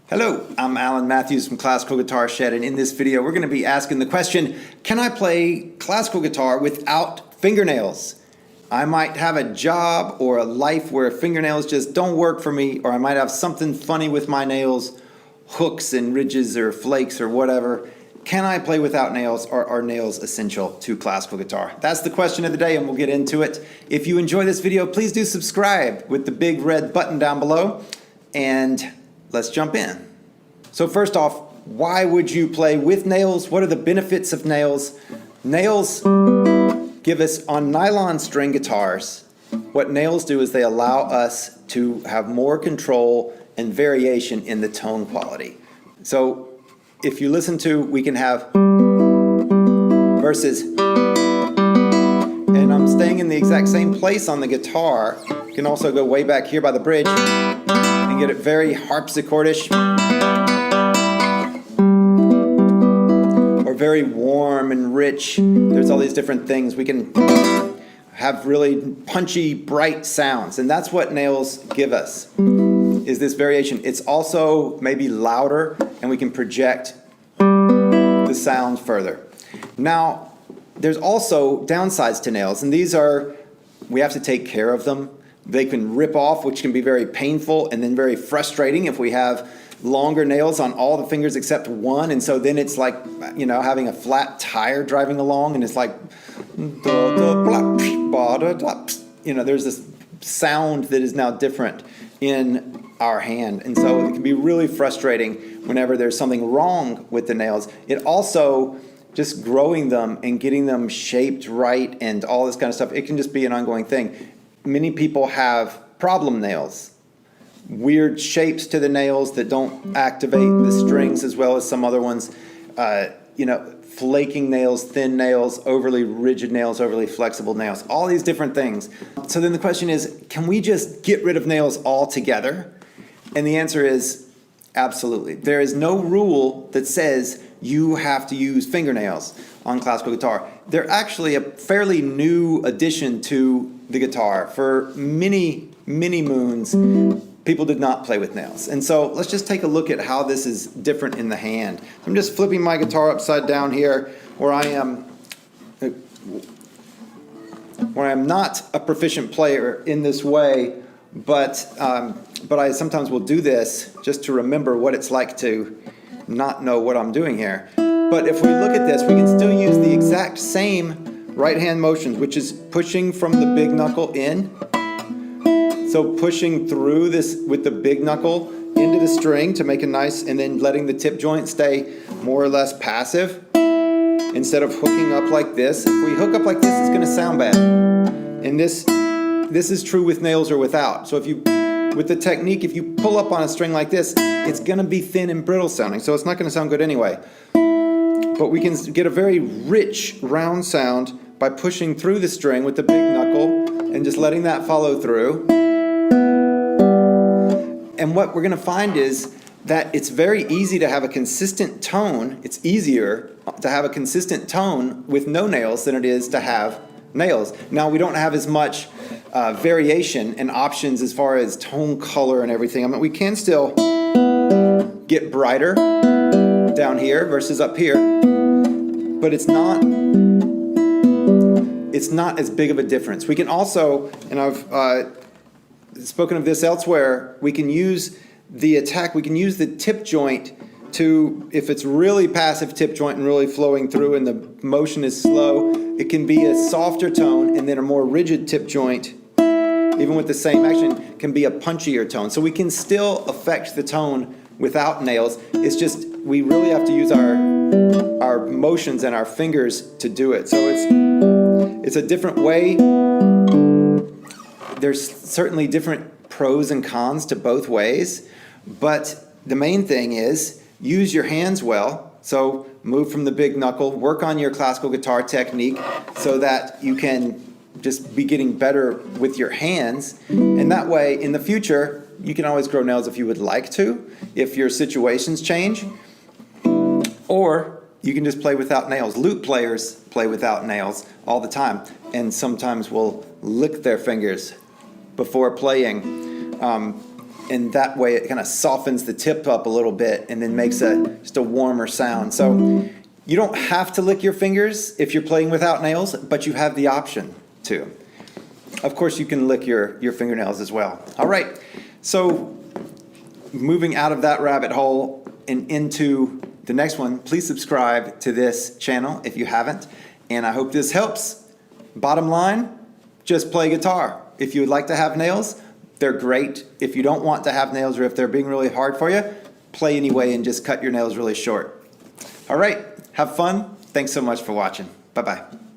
Hello, I'm Alan Matthews from Classical Guitar Shed, and in this video we're going to be asking the question, can I play classical guitar without fingernails? I might have a job or a life where fingernails just don't work for me, or I might have something funny with my nails, hooks and ridges or flakes or whatever. Can I play without nails, or are nails essential to classical guitar? That's the question of the day, and we'll get into it. If you enjoy this video, please do subscribe with the big red button down below, and let's jump in. So first off, why would you play with nails? What are the benefits of nails? Nails give us, on nylon string guitars, what nails do is they allow us to have more control and variation in the tone quality. So if you listen to, we can have verses, and I'm staying in the exact same place on the guitar. You can also go way back here by the bridge and get it very harpsichordish, or very warm and rich. There's all these different things. We can have really punchy, bright sounds, and that's what nails give us, is this variation. It's also maybe louder, and we can project the sound further. Now, there's also downsides to nails, and these are, we have to take care of them. They can rip off, which can be very painful and then very frustrating if we have longer nails on all the fingers except one, and so then it's like, you know, having a flat tire driving along, and it's like, you know, there's this sound that is now different in our hand, and so it can be really frustrating whenever there's something wrong with the nails. It also, just growing them and getting them shaped right and all this kind of stuff, it can just be an ongoing thing. Many people have problem nails, weird shapes to the nails that don't activate the strings as well as some other ones, you know, flaking nails, thin nails, overly rigid nails, overly flexible nails, all these different things. So then the question is, can we just get rid of nails altogether? And the answer is absolutely. There is no rule that says you have to use fingernails on classical guitar. They're actually a fairly new addition to the guitar. For many, many moons, people did not play with nails. And so let's just take a look at how this is different in the hand. I'm just flipping my guitar upside down here, where I am not a proficient player in this way, but I sometimes will do this just to remember what it's like to not know what I'm doing here. But if we look at this, we can still use the exact same right hand motions, which is pushing from the big knuckle in. So pushing through this with the big knuckle into the string to make a nice, and then letting the tip joint stay more or less passive instead of hooking up like this. If we hook up like this, it's going to sound bad. And this is true with nails or without. So if you, with the technique, if you pull up on a string like this, it's going to be thin and brittle sounding, so it's not going to sound good anyway. But we can get a very rich round sound by pushing through the string with the big knuckle and just letting that follow through. And what we're going to find is that it's very easy to have a consistent tone. It's easier to have a consistent tone with no nails than it is to have nails. Now, we don't have as much variation and options as far as tone color and everything. I mean, we can still get brighter down here versus up here, but it's not as big of a difference. We can also, and I've spoken of this elsewhere, we can use the attack, we can use the tip joint to, if it's really passive tip joint and really flowing through and the motion is slow, it can be a softer tone, and then a more rigid tip joint, even with the same action, can be a punchier tone. So we can still affect the tone without nails. It's just, we really have to use our motions and our fingers to do it. So it's a different way. There's certainly different pros and cons to both ways, but the main thing is use your hands well. So move from the big knuckle, work on your classical guitar technique so that you can just be getting better with your hands, and that way in the future you can always grow nails if you would like to, if your situations change, or you can just play without nails. Lute players play without nails all the time, and sometimes will lick their fingers before playing. and that way it kind of softens the tip up a little bit and then makes just a warmer sound. So you don't have to lick your fingers if you're playing without nails, but you have the option to. Of course, you can lick your fingernails as well. All right, so moving out of that rabbit hole and into the next one, please subscribe to this channel if you haven't, and I hope this helps. Bottom line, just play guitar. If you would like to have nails, they're great. If you don't want to have nails or if they're being really hard for you, play anyway and just cut your nails really short. All right, have fun. Thanks so much for watching. Bye-bye.